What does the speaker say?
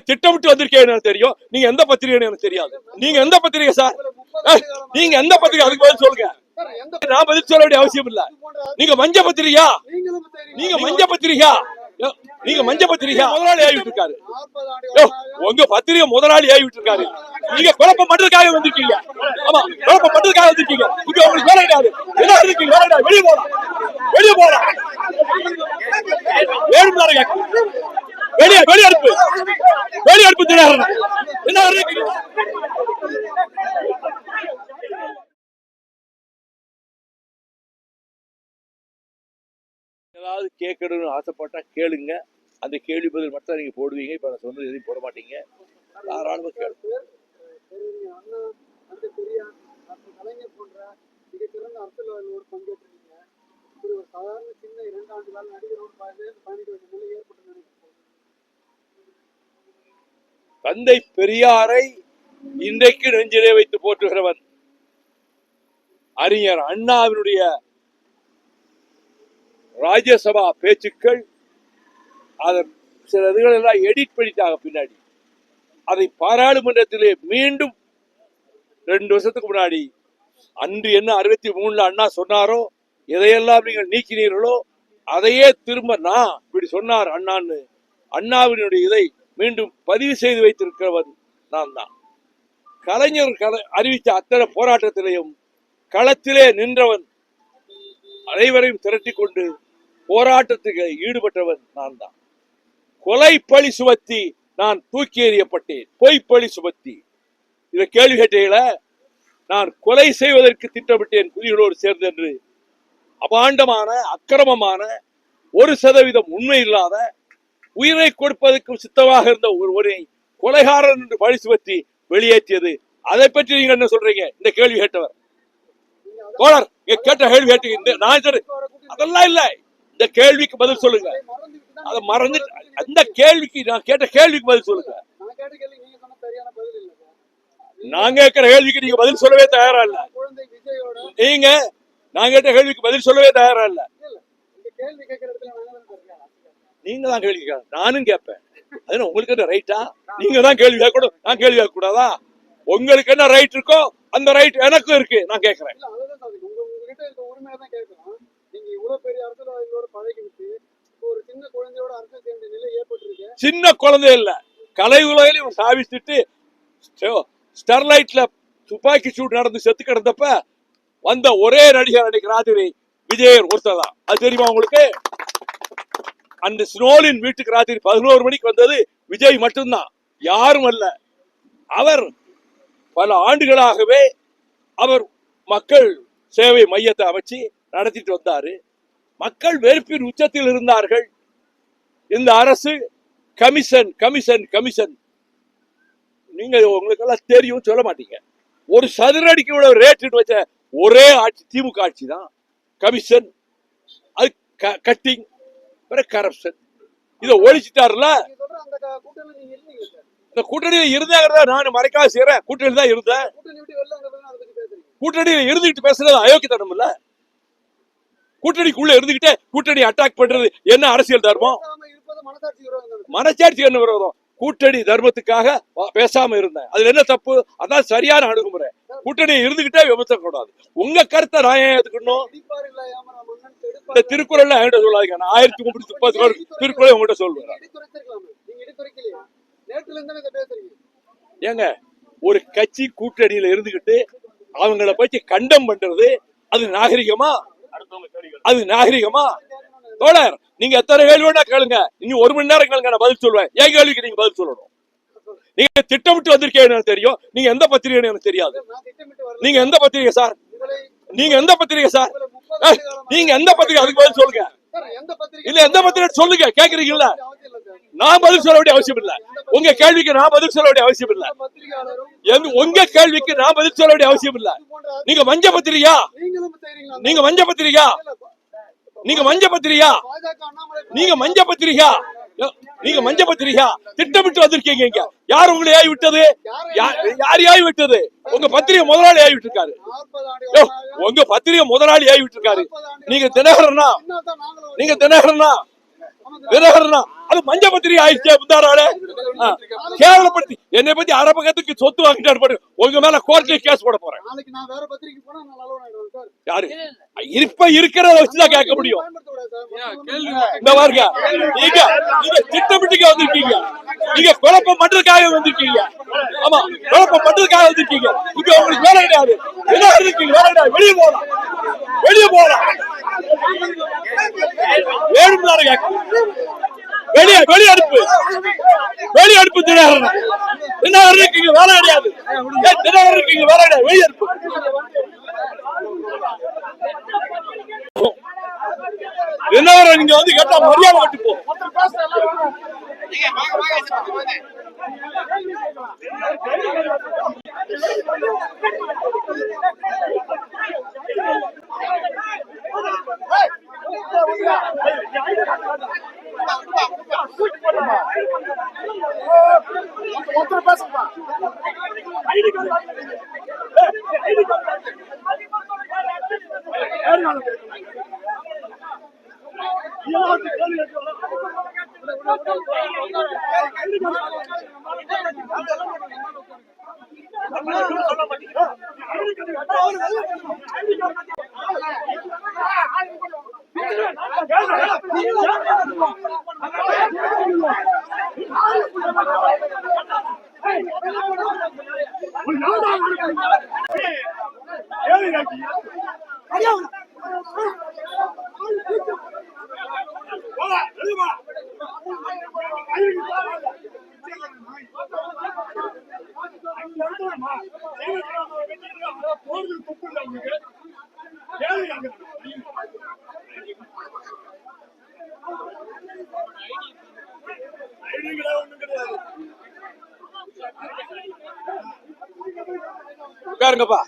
திட்டமிட்டு வந்திருக்கீங்க எனக்கு தெரியும். நீங்க எந்த பத்திரிகை எனக்கு தெரியாது. நீங்க எந்த பத்திரிகை சார்? நீங்க எந்த பத்திரிகை? அதுக்கு பதில் சொல்லுங்க. நான் பதில் சொல்ல வேண்டிய அவசியம் இல்ல. நீங்க மஞ்ச பத்திரிகையா? நீங்க மஞ்ச பத்திரிகையா? நீங்க மஞ்ச பத்திரிகை முதலாளி ஆகிட்டு இருக்காரு. உங்க பத்திரிகை முதலாளி ஆகிட்டு இருக்காரு. நீங்க குழப்பம் பண்றதுக்காக வந்திருக்கீங்க. ஆமா, குழப்பம் பண்றதுக்காக வந்திருக்கீங்க. இங்க உங்களுக்கு வேலை கிடையாது. என்ன இருக்கீங்க? வெளியே போலாம், வெளியே போலாம். வேணும் வெளியே வெளியெடுப்பு, வெளியெடுப்பு தினகரன் என்ன இருக்கீங்க? ஏதாவது கேட்கணும்னு ஆசைப்பட்டா கேளுங்க. அந்த கேள்வி பதில் மட்டும் நீங்க போடுவீங்க. இப்ப நான் சொன்னது எதையும் போட மாட்டீங்க. தாராளமா கேளுங்க. தந்தை பெரியாரை இன்றைக்கு நெஞ்சிலே வைத்து போற்றுகிறவன் அறிஞர் அண்ணாவினுடைய ராஜ்யசபா பேச்சுக்கள், அதன் சில இதுகள் எல்லாம் எடிட் பண்ணிட்டாங்க பின்னாடி. அதை பாராளுமன்றத்திலே மீண்டும் 2 வருஷத்துக்கு முன்னாடி அன்று என்ன 63 அண்ணா சொன்னாரோ, எதையெல்லாம் நீங்கள் நீக்கினீர்களோ அதையே திரும்ப நான் இப்படி சொன்னார் அண்ணான்னு அண்ணாவினுடைய இதை மீண்டும் பதிவு செய்து வைத்திருக்கிறவன் நான் தான். கலைஞர் அறிவித்த அத்தனை போராட்டத்திலையும் களத்திலே நின்றவன், அனைவரையும் திரட்டி கொண்டு போராட்டத்துக்கு ஈடுபட்டவன் நான் தான். கொலை பழி சுமத்தி நான் தூக்கி எறியப்பட்டேன். பொய்ப்பழி சுமத்தி. இதை கேள்வி கேட்டீங்கள, நான் கொலை செய்வதற்கு திட்டமிட்டேன் புலிகளோடு சேர்ந்து என்று அபாண்டமான அக்கிரமமான 1% உண்மை இல்லாத உயிரை கொடுப்பதற்கும் சித்தமாக இருந்த ஒருவரை கொலைகாரன் என்று பழி சுமத்தி வெளியேற்றியது. அதை பற்றி நீங்க என்ன சொல்றீங்க? இந்த கேள்வி கேட்டவர் தோழர் கேட்ட கேள்வி கேட்டீங்க. நான் அதெல்லாம் இல்ல. இந்த கேள்விக்கு பதில் சொல்லுங்க. அதை மறந்து அந்த கேள்விக்கு நான் கேட்ட கேள்விக்கு பதில் சொல்லுங்க. நான் கேட்கிற கேள்விக்கு நீங்க பதில் சொல்லவே தயாரா இல்ல. நீங்க நான் கேட்ட கேள்விக்கு பதில் சொல்லவே தயாரா இல்ல. நீங்க தான் கேள்வி கேட்க, நானும் கேட்பேன். அது உங்களுக்கு என்ன ரைட்டா? நீங்க தான் கேள்வி கேட்கணும், நான் கேள்வி கேட்க கூடாதா? உங்களுக்கு என்ன ரைட் இருக்கோ அந்த ரைட் எனக்கும் இருக்கு. நான் கேட்கிறேன். சின்ன குழந்தை இல்ல, கலை உலகிலும் சாவிச்சுட்டு ஸ்டெர்லைட்ல துப்பாக்கி சூடு நடந்து செத்து கிடந்தப்ப வந்த ஒரே நடிகர் அன்னைக்கு ராத்திரி விஜயர் ஒருத்தர் தான். அது தெரியுமா உங்களுக்கு? அந்த ஸ்னோலின் வீட்டுக்கு ராத்திரி 11 மணிக்கு வந்தது விஜய் மட்டும்தான், யாரும் அல்ல. அவர் பல ஆண்டுகளாகவே அவர் மக்கள் சேவை மையத்தை அமைச்சு நடத்திட்டு வந்தாரு. மக்கள் வெறுப்பின் உச்சத்தில் இருந்தார்கள். இந்த அரசு கமிஷன் கமிஷன் கமிஷன், நீங்க உங்களுக்கு எல்லாம் தெரியும், சொல்ல மாட்டீங்க. ஒரு சதுரடிக்கு இவ்வளவு ரேட் வச்ச ஒரே ஆட்சி திமுக ஆட்சி தான். கமிஷன், அது கட்டிங், கரப்ஷன், இதை ஒழிச்சிட்டாருல. இந்த கூட்டணியில இருந்தாங்க, நான் மறைக்காக செய்யறேன். கூட்டணி தான் இருந்தேன். கூட்டணியில இருந்துகிட்டு பேசுறது அயோக்கியத்தனம் இல்ல. கூட்டணிக்குள்ள இருந்துகிட்டே கூட்டணி அட்டாக் பண்றது என்ன அரசியல் தர்மம்? மனசாட்சி என்ன விரோதம்? கூட்டணி தர்மத்துக்காக பேசாம இருந்தேன். அதுல என்ன தப்பு? அதான் சரியான அணுகுமுறை. கூட்டணி இருந்துகிட்டே விமர்சனம் கூடாது. உங்க கருத்தை நான் ஏன் எடுத்துக்கணும்? இந்த திருக்குறள் என்கிட்ட சொல்லாதீங்க. நான் 1330 திருக்குறளை உங்ககிட்ட சொல்லுவேன். ஏங்க, ஒரு கட்சி கூட்டணியில இருந்துகிட்டு அவங்கள பத்தி கண்டம் பண்றது அது நாகரிகமா? அது நாகரிகமா? தோழர், நீங்க எத்தனை கேள்வி வேணா கேளுங்க. இன்னும் 1 மணி நேரம் கேளுங்க, நான் பதில் சொல்லுவேன். என் கேள்விக்கு நீங்க பதில் சொல்லணும். நீங்க திட்டமிட்டு வந்திருக்கீங்க எனக்கு தெரியும். நீங்க எந்த பத்திரிகை எனக்கு தெரியாது. நீங்க எந்த பத்திரிகை சார்? நீங்க எந்த பத்திரிகை சார்? நீங்க எந்த பத்திரிகை? அதுக்கு பதில் சொல்லுங்க. இல்ல, எந்த பத்திரிகை சொல்லுங்க. கேக்குறீங்கல்ல, நான் பதில் சொல்ல வேண்டிய அவசியம் இல்ல. உங்க கேள்விக்கு நான் பதில் சொல்ல வேண்டிய அவசியம் இல்ல. உங்க கேள்விக்கு நான் பதில் சொல்ல வேண்டிய அவசியம் இல்ல. நீங்க மஞ்ச பத்திரிகையா? நீங்க மஞ்ச பத்திரிகையா? நீங்க மஞ்ச பத்திரிகையா? நீங்க மஞ்ச பத்திரிகையா? நீங்க மஞ்ச பத்திரிகையா? திட்டமிட்டு வந்திருக்கீங்க. யார் உங்களை ஆகி விட்டது? யார் ஆகி விட்டது? உங்க பத்திரிகை முதலாளி ஆகி விட்டு இருக்காரு. உங்க பத்திரிகை முதலாளி ஆகி விட்டு இருக்காரு. நீங்க தினகரனா? நீங்க தினகரனா? விரகரனா அது மஞ்ச பத்திரிகை ஆயிடுச்சு முந்தாராளே கேவலப்படுத்தி என்னை பத்தி அரை பக்கத்துக்கு சொத்து வாங்கிட்டாரு பாரு. உங்க மேல கோர்ட்ல கேஸ் போட போறேன். யாரு இப்ப இருக்கிறத வச்சுதான் கேட்க முடியும். இந்த பாருங்க, நீங்க திட்டமிட்டுக்க வந்திருக்கீங்க. நீங்க குழப்பம் பண்றதுக்காக வந்திருக்கீங்க. ஆமா, குழப்பம் பண்றதுக்காக வந்திருக்கீங்க. இங்க உங்களுக்கு வேலை கிடையாது. என்ன இருக்கீங்க? வேலை கிடையாது. வெளியே போகலாம், வெளியே போகலாம். வேணும்னாரு கேட்க வெளியே வெளியே அனுப்பு, வெளியே அனுப்பு. தினகரன் என்ன இருக்கீங்க? வேலை கிடையாது. தினகரன் இருக்கீங்க, வேலை கிடையாது. வெளியே அனுப்பு. தினகரன் நீங்க வந்து கேட்டா மரியாதை கட்டு போ. உட்காருங்கப்பா.